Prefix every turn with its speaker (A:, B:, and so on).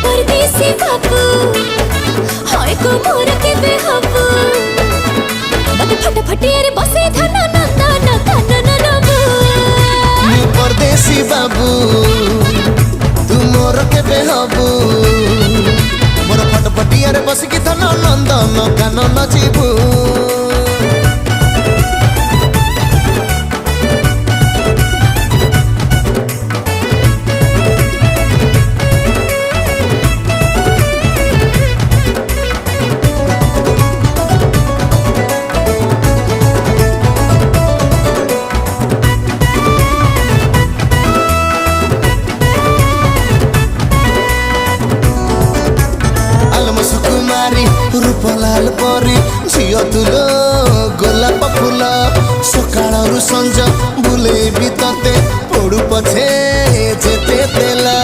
A: परदेसी बाबू हाय को मोर के बेहबू मत फटफटियारे बसे धन नंदन कानन नबू
B: परदेसी बाबू तू मोर के बेहबू मोर फटफटियारे बसिकी धन नंदन कानन जीबू रूपलाल परी झियो तुलो गोलाप फूल सकाळरू संज बुलेबी तते पड़ू पछे जेते तेला